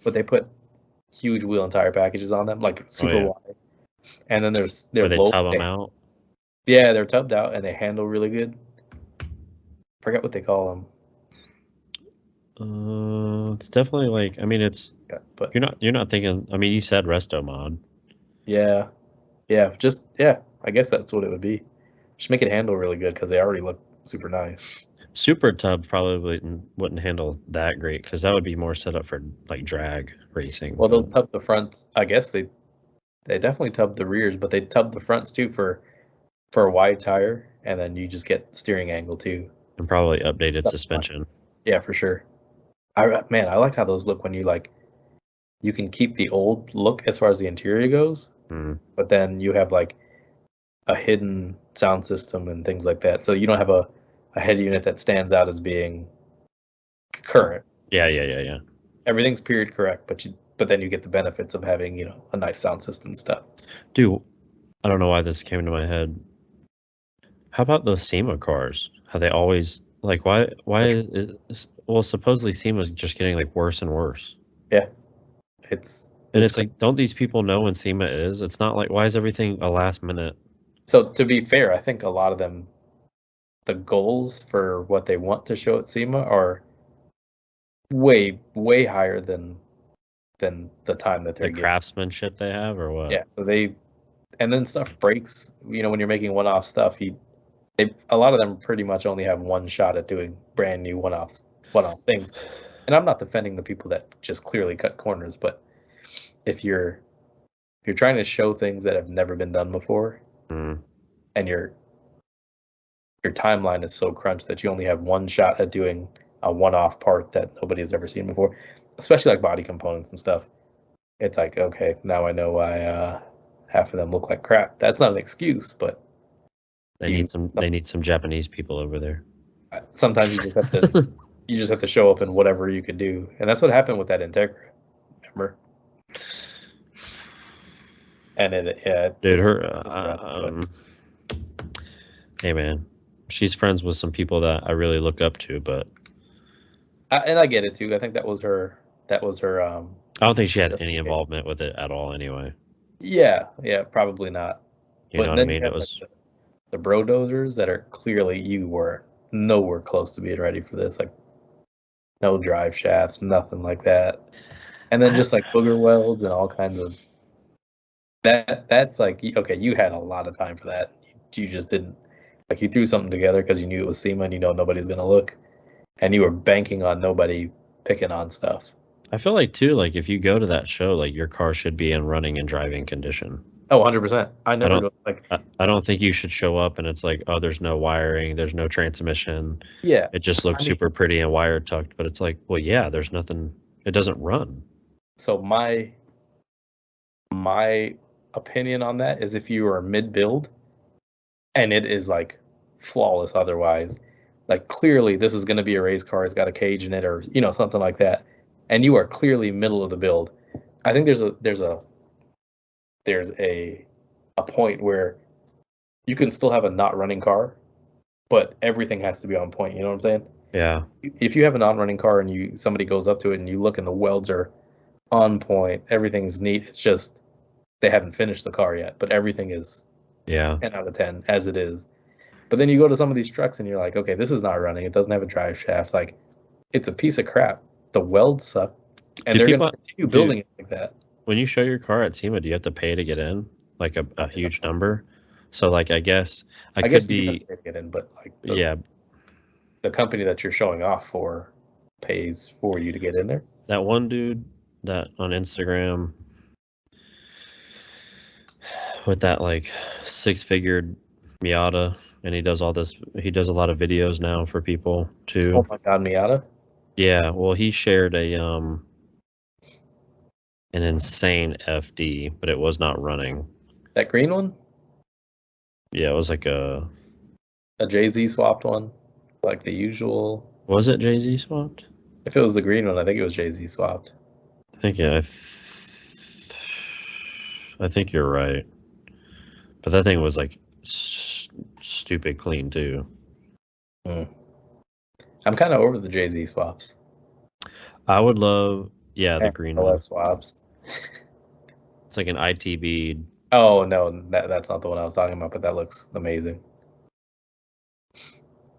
But they put huge wheel and tire packages on them, like super wide. And then they're Where they low. tub them out. Yeah, they're tubbed out and they handle really good. Forget what they call them. It's definitely like, I mean, it's Yeah, but you're not thinking. I mean, you said resto mod. yeah, I guess that's what it would be. Just make it handle really good because they already look super nice. Super tub probably wouldn't handle that great because that would be more set up for like drag racing. Well, they'll tub the fronts. I guess they definitely tub the rears, but they tub the fronts too for a wide tire, and then you just get steering angle too. And probably updated suspension. Yeah, for sure. I like how those look when you can keep the old look as far as the interior goes, but then you have like a hidden sound system and things like that. So you don't have a head unit that stands out as being current. Yeah. Everything's period correct, but then you get the benefits of having, a nice sound system and stuff. Dude, I don't know why this came into my head. How about those SEMA cars? How they always like why is well supposedly SEMA's just getting like worse and worse. Yeah. It's like, don't these people know when SEMA is? It's not like, why is everything a last minute? So to be fair, I think a lot of them, the goals for what they want to show at SEMA are way, way higher than the time that they're the craftsmanship they have, or what? Yeah. So and then stuff breaks. When you're making one-off stuff, a lot of them pretty much only have one shot at doing brand new one-off things. And I'm not defending the people that just clearly cut corners, but if you're trying to show things that have never been done before, and your timeline is so crunched that you only have one shot at doing a one-off part that nobody has ever seen before, especially like body components and stuff, it's like, okay, now I know why half of them look like crap. That's not an excuse, but they need some Japanese people over there. Sometimes you just have to show up in whatever you can do, and that's what happened with that Integra. Remember? And dude, hey man, she's friends with some people that I really look up to, but and I get it too. I think that was her. I don't think she had any involvement with it at all, anyway. Yeah, probably not. You know what I mean? It was the bro dozers that are clearly, you were nowhere close to being ready for this. Like, no drive shafts, nothing like that. And then just like booger welds and all kinds of that's like, okay, you had a lot of time for that. You just didn't, like, you threw something together because you knew it was SEMA and nobody's gonna look, and you were banking on nobody picking on stuff. I feel like too, like if you go to that show, like your car should be in running and driving condition. Oh, 100%. I I never don't go like I don't think you should show up and it's like, oh, there's no wiring, there's no transmission. yeah. It just looks I mean, super pretty and wire tucked, but it's like, well, yeah, there's nothing. It doesn't run. so my opinion on that is if you are mid build and it is like flawless otherwise, like clearly this is going to be a race car, it's got a cage in it or something like that, and you are clearly middle of the build. I think there's a point where you can still have a not running car, but everything has to be on point. You know what I'm saying? Yeah, If you have a non-running car and somebody goes up to it and you look and the welds are on point, everything's neat. It's just they haven't finished the car yet, but everything is yeah. 10 out of 10 as it is. But then you go to some of these trucks and you're like, okay, this is not running. It doesn't have a drive shaft. Like, it's a piece of crap. The welds suck, and Do they're going people to continue building it like that. when you show your car at SEMA, do you have to pay to get in? Like a huge number? So like I guess I I could guess you have be to get in, but like yeah, the company that you're showing off for pays for you to get in there. that one dude that on Instagram with that like 6-figure Miata and he does a lot of videos now for people too. Oh my God, Miata! Yeah, well he shared an insane FD, but it was not running. That green one, Yeah, it was like a Jay-Z swapped one, like the usual. was it Jay-Z swapped? If it was the green one, I think it was Jay-Z swapped. I think yeah, I think you're right. But that thing was like stupid clean too. I'm kind of over the Jay-Z swaps. I would love the green one. Swaps. It's like an ITB. Oh no, that's not the one I was talking about, but that looks amazing.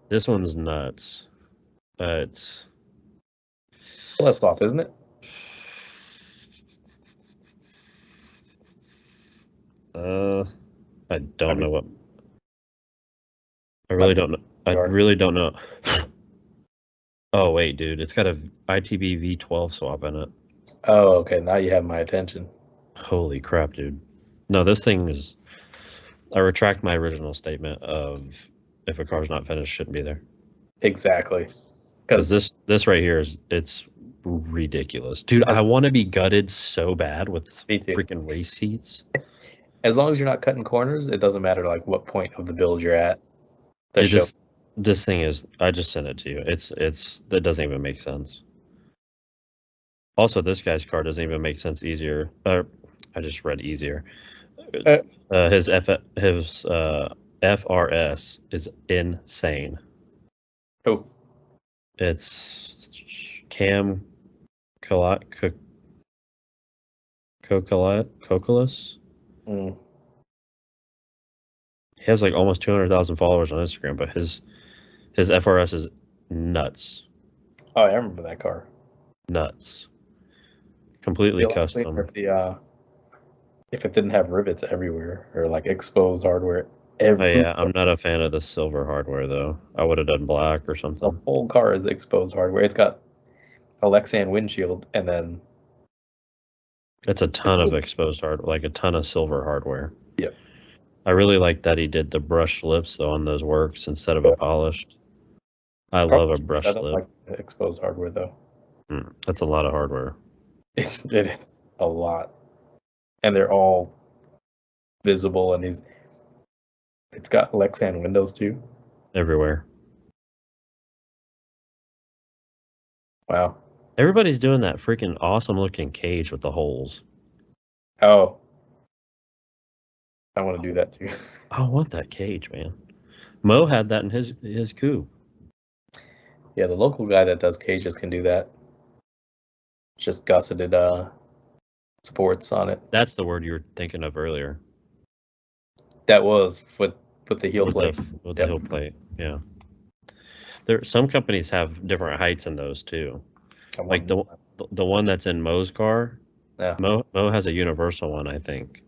This one's nuts. It's LS swap, isn't it? I don't know what. I really don't know. I really don't know. Oh wait, dude, it's got a ITB V12 swap in it. Oh, okay. Now you have my attention. Holy crap, dude. No, this thing is. I retract my original statement of if a car's not finished, shouldn't be there. Exactly. Because this right here it's ridiculous, dude. I want to be gutted so bad with freaking race seats. As long as you're not cutting corners, it doesn't matter like what point of the build you're at. This thing is. I just sent it to you. That doesn't even make sense. Also, this guy's car doesn't even make sense easier. I just read easier. His FRS is insane. Oh. It's Cam Cocolis. He has like almost 200,000 followers on Instagram, but his FRS is nuts. Oh, I remember that car. Nuts. Completely custom. If it didn't have rivets everywhere or like exposed hardware everywhere. Oh yeah, I'm not a fan of the silver hardware though. I would have done black or something. The whole car is exposed hardware. It's got a Lexan windshield and then it's a ton of exposed hardware, like a ton of silver hardware. Yep. I really like that he did the brushed lips though on those works instead of a polished. I love a brushed lip. I don't like exposed hardware though. That's a lot of hardware. It is a lot. And they're all visible, and it's got Lexan windows too. Everywhere. Wow. Everybody's doing that freaking awesome looking cage with the holes. Oh. I want to do that too. I want that cage, man. Mo had that in his coupe. Yeah, the local guy that does cages can do that. Just gusseted sports on it. That's the word you were thinking of earlier. That was with the heel plate. With the heel plate, yeah. Some companies have different heights in those too. Like the one that's in Mo's car. Yeah. Mo has a universal one, I think.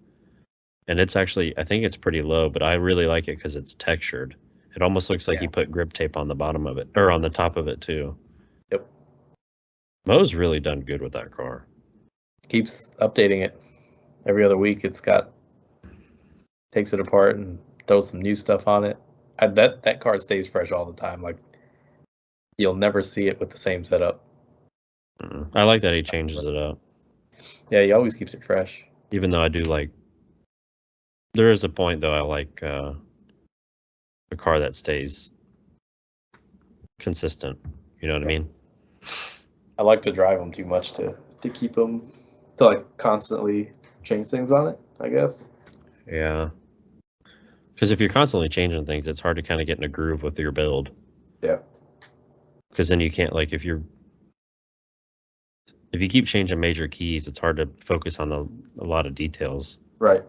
And it's actually, I think it's pretty low, but I really like it because it's textured. It almost looks like he put grip tape on the bottom of it, or on the top of it too. Yep. Mo's really done good with that car. Keeps updating it every other week. Takes it apart and throws some new stuff on it. That car stays fresh all the time. Like you'll never see it with the same setup. I like that he changes it up. Yeah, he always keeps it fresh. Even though I do like, there is a point though I like a car that stays consistent. You know what I mean? I like to drive them too much to keep them to like constantly change things on it, I guess. Yeah. Because if you're constantly changing things, it's hard to kind of get in a groove with your build. Yeah. Because then you can't, like, if you keep changing major keys, it's hard to focus on a lot of details. Right.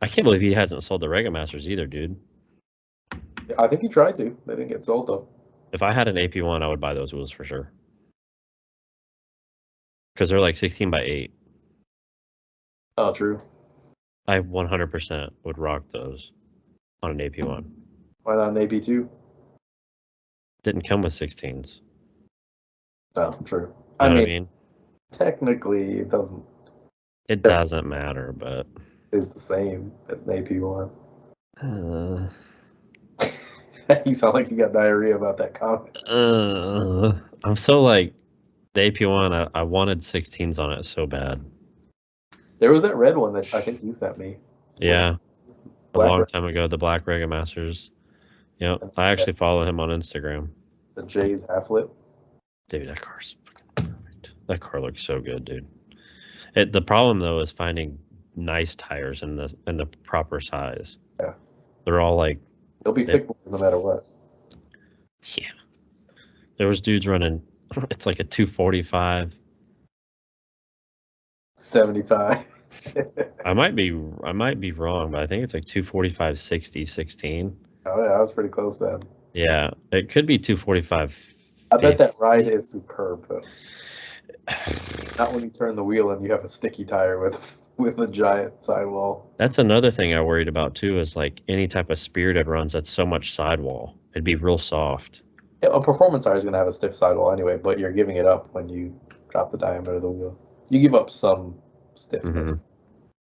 I can't believe he hasn't sold the Rega Masters either, dude. I think he tried to. They didn't get sold though. If I had an AP1, I would buy those wheels for sure. Because they're like 16 by 8. Oh, true. I 100% would rock those on an AP1. Why not an AP2? Didn't come with 16s. Oh, true. You know what I mean? Technically, it doesn't. It doesn't matter, but It's the same as an AP1. uh, You sound like you got diarrhea about that comment. I'm so like the AP1. I wanted 16s on it so bad. There was that red one that I think you sent me. Yeah, a Black long red. time ago, the Black Rega Masters. Yep, I actually follow him on Instagram. The J's half lip. Dude, that car's fucking perfect. That car looks so good, dude. The problem though is finding nice tires in the proper size. Yeah. They're all like, They'll be thick boys no matter what. yeah. There was dudes running. It's like a 245. 75. I might be wrong, but I think it's like 245 60 16. Oh yeah, I was pretty close then. Yeah, it could be 245. I bet that ride is superb though. Not when you turn the wheel and you have a sticky tire with a giant sidewall. That's another thing I worried about too, is like any type of spirited runs that's so much sidewall. It'd be real soft. Yeah, a performance tire is going to have a stiff sidewall anyway, but you're giving it up when you drop the diameter of the wheel. You give up some stiffness. Mm-hmm.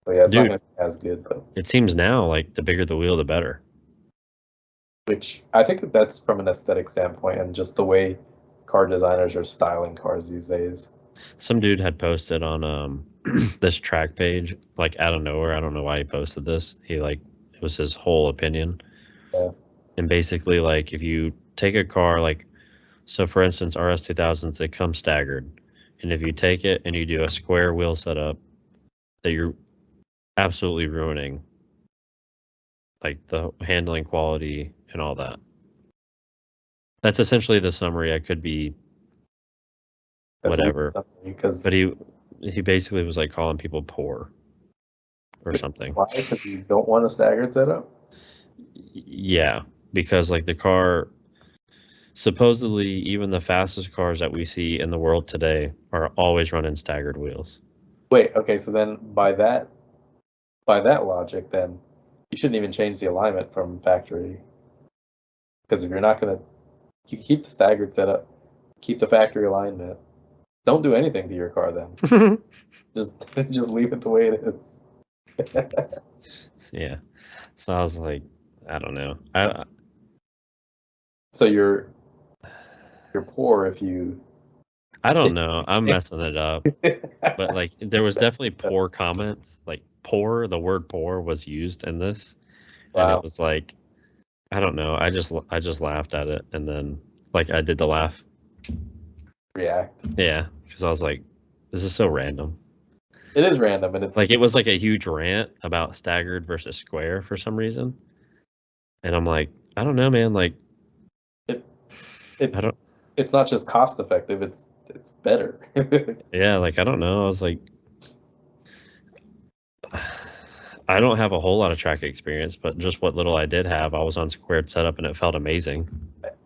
But yeah, it's not Dude, going to be as good. But it seems now like the bigger the wheel, the better. which I think that's from an aesthetic standpoint and just the way car designers are styling cars these days. Some dude had posted on this track page, like out of nowhere. I don't know why he posted this. He like, it was his whole opinion. Yeah. And basically, like, if you take a car, like, so for instance, RS2000s, they come staggered. And if you take it and you do a square wheel setup, that you're absolutely ruining, like, the handling quality and all that. That's essentially the summary. I could be whatever. But he basically was like calling people poor or something. Why? Because you don't want a staggered setup? Yeah, because like the car, supposedly even the fastest cars that we see in the world today are always running staggered wheels. Wait, okay, so then by that logic, then you shouldn't even change the alignment from factory. Because if you're not going to keep the staggered setup, keep the factory alignment, don't do anything to your car then. just leave it the way it is. Yeah. So I was like, I don't know. So you're poor if you. I don't know. I'm messing it up. But like there was definitely poor comments. Like poor, the word poor was used in this. Wow. And it was like, I don't know. I just laughed at it, and then like I did the laugh. React. Yeah, because I was like, this is so random. It is random, and it's like it was like a huge rant about staggered versus square for some reason. And I'm like, I don't know, man. Like, it's not just cost effective; it's better. Yeah, like I don't know. I was like, I don't have a whole lot of track experience, but just what little I did have, I was on squared setup and it felt amazing.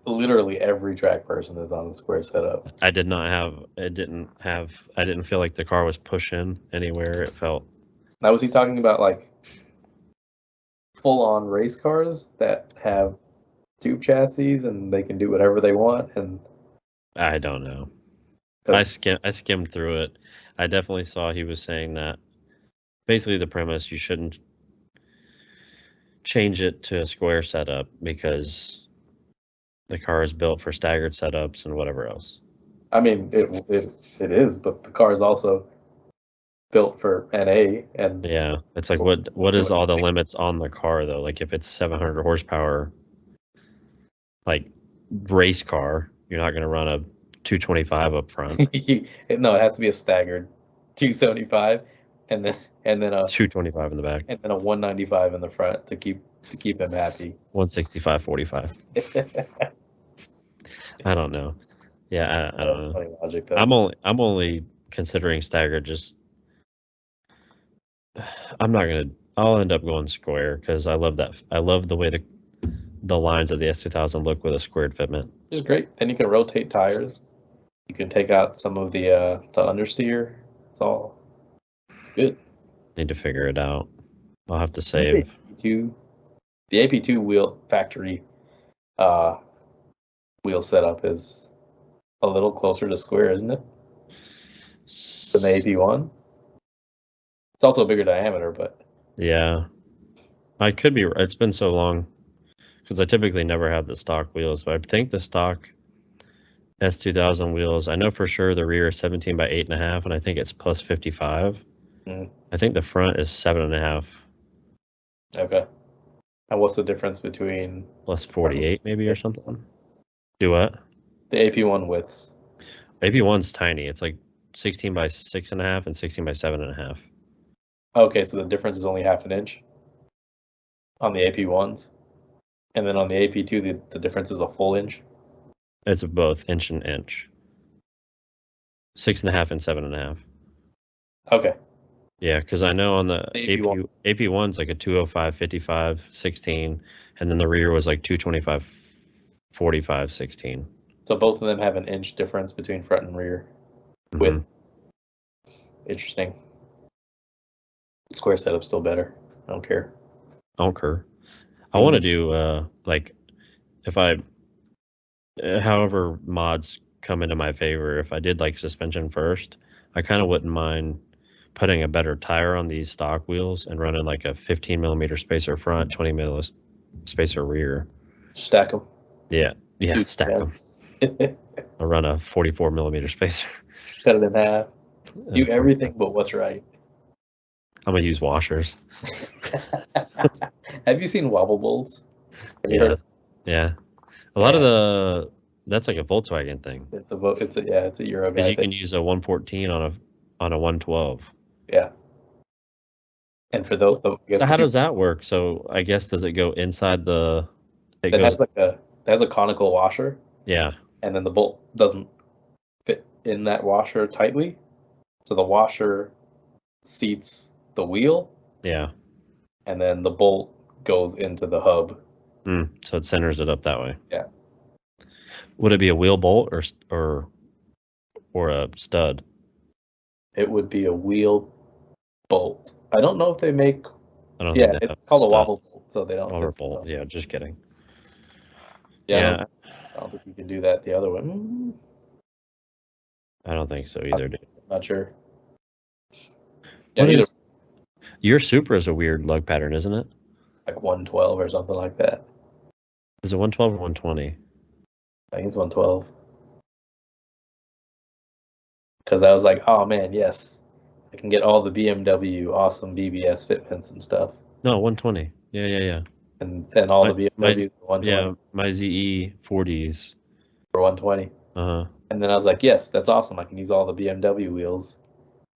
Literally every track person is on the square setup. I didn't feel like the car was pushing anywhere. It felt. Now, was he talking about like full on race cars that have tube chassis and they can do whatever they want? And I don't know. I skimmed through it. I definitely saw he was saying that. Basically, the premise, you shouldn't change it to a square setup because the car is built for staggered setups and whatever else. I mean, it is, but the car is also built for NA, and Yeah, it's like what is all the limits on the car though? Like if it's 700 horsepower, like race car, you're not going to run a 225 up front. No, it has to be a staggered 275, and then a 225 in the back, and then a 195 in the front to keep him happy. 165/45. I don't know. Yeah, I don't know. Funny logic, though. I'm only considering staggered. Just I'm not gonna. I'll end up going square because I love that. I love the way the lines of the S2000 look with a squared fitment. It's great. Then you can rotate tires. You can take out some of the understeer. It's good. Need to figure it out. I'll have to save. The AP2 wheel factory wheel setup is a little closer to square, isn't it? Than the AP1. It's also a bigger diameter, but yeah, I could be. It's been so long because I typically never have the stock wheels, but I think the stock S2000 wheels, I know for sure the rear is 17 by 8.5, and I think it's plus 55. I think the front is 7.5. Okay. And what's the difference between plus 48 maybe or something? Do what? The AP1 widths. AP1's tiny. It's like 16 by 6.5 and 16 by 7.5. Okay, so the difference is only half an inch on the AP1s, and then on the AP2, the difference is a full inch. It's both inch and inch. 6.5 and 7.5. Okay. Yeah, because I know on the AP1's like a 205, 55, 16, and then the rear was like 225, 45, 16. So both of them have an inch difference between front and rear width. Interesting. Square setup's still better. I don't care. I want to do like if however mods come into my favor, if I did like suspension first, I kind of wouldn't mind putting a better tire on these stock wheels and running like a 15 millimeter spacer front, 20 millimeter spacer rear. Stack them. Yeah, stack them. I'll run a 44 millimeter spacer. Cut it in half. Do everything but what's right. I'm gonna use washers. Have you seen wobble bowls? Yeah. A lot of that's like a Volkswagen thing. It's a Euro guy. Because you can use a 114 on a 112. Yeah. And for those, so how does that work? So I guess does it go inside the? It has a conical washer. Yeah. And then the bolt doesn't fit in that washer tightly, so the washer seats the wheel. Yeah. And then the bolt goes into the hub. So it centers it up that way. Yeah. Would it be a wheel bolt or a stud? It would be a wheel bolt. I don't know if they make. I don't think it's called a wobble bolt, so they don't. Wobble bolt. Yeah, just kidding. Yeah. I don't think you can do that the other way. I don't think so either, dude. Not sure. Yeah, your Supra is a weird lug pattern, isn't it? Like 112 or something like that. Is it 112 or 120? I think it's 112. Because I was like, oh man, yes. I can get all the BMW awesome BBS fitments and stuff. No, 120. Yeah. And then all the BMW 120. Yeah, my ZE 40s. For 120. Uh-huh. And then I was like, yes, that's awesome. I can use all the BMW wheels.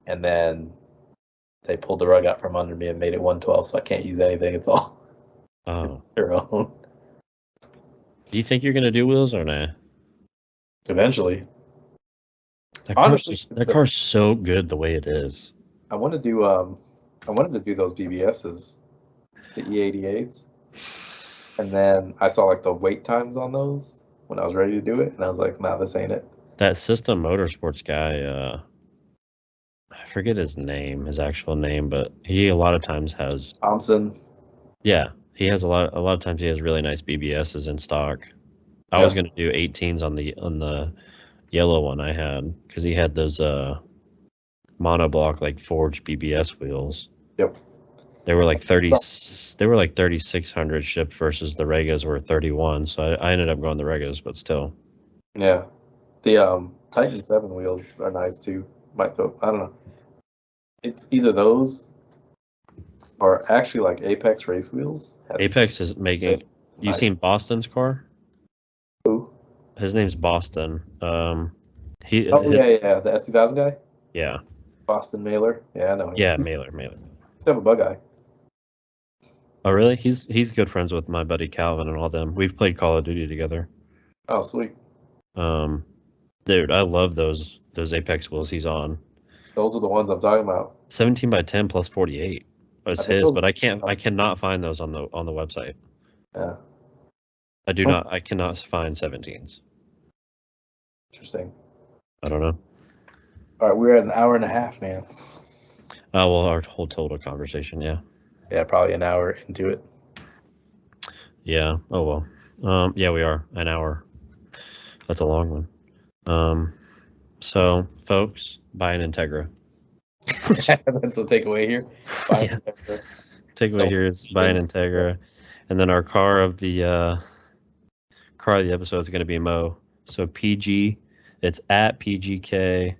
And then they pulled the rug out from under me and made it 112, so I can't use anything. It's all their own. Do you think you're going to do wheels or not? Eventually. That car's so good the way it is. I wanted to do those BBSs, the E88s. And then I saw like the wait times on those when I was ready to do it, and I was like, nah, this ain't it. That System Motorsports guy, I forget his actual name, but he a lot of times has Thompson. Yeah, he has a lot of times he has really nice BBSs in stock. I was going to do 18s on the yellow one I had because he had those monoblock like forged BBS wheels. Yep. They were like 30. So- They were like 3,600 shipped versus the Regas were 31. So I ended up going the Regas, but still. Yeah. The Titan 7 wheels are nice too. Might go. I don't know. It's either those or actually like Apex race wheels. Apex is making. You Nice. seen Boston's car? Who? His name's Boston. He. Oh yeah. The S2000 guy, Yeah. Boston Mailer. Yeah, I know him. Yeah. He's Mailer. still a bug guy. Oh really? He's good friends with my buddy Calvin and all them. We've played Call of Duty together. Oh sweet. Dude, I love those Apex wheels he's on. Those are the ones I'm talking about. 17 by 10 plus 48 was I think his, those. but I cannot find those on the website. Yeah. I cannot find 17s. Interesting. I don't know. All right, we're at an hour and a half, man. Oh, well, our whole total conversation, yeah. Yeah, probably an hour into it. Yeah. Oh well. Yeah, we are an hour. That's a long one. So folks, buy an Integra. That's the takeaway here. Yeah. Takeaway here is buy an Integra. And then our car of the episode is going to be Mo. So PG, it's at PGKXMOE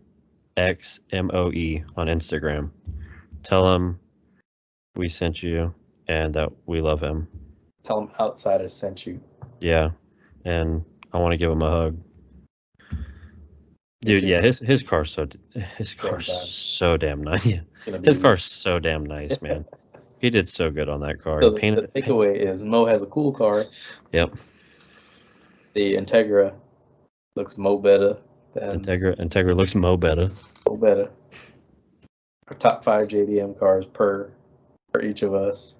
on Instagram. Tell him we sent you and that we love him. Tell him Outsiders sent you. Yeah, and I want to give him a hug. Dude, yeah, his car's so damn nice. Yeah. His car's so damn nice, man. He did so good on that car. So the takeaway is Mo has a cool car. Yep. The Integra looks Mo better than Integra looks Mo better. Mo better. Our top 5 JDM cars per each of us,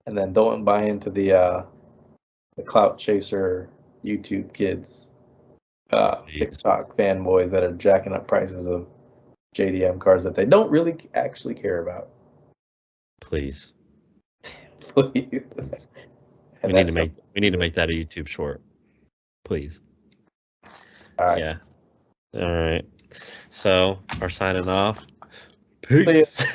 and then don't buy into the clout chaser YouTube kids, TikTok fanboys that are jacking up prices of JDM cars that they don't really actually care about. Please. Please. We need to make that a YouTube short. Please. All right. Yeah. All right. So, our signing off. Peace.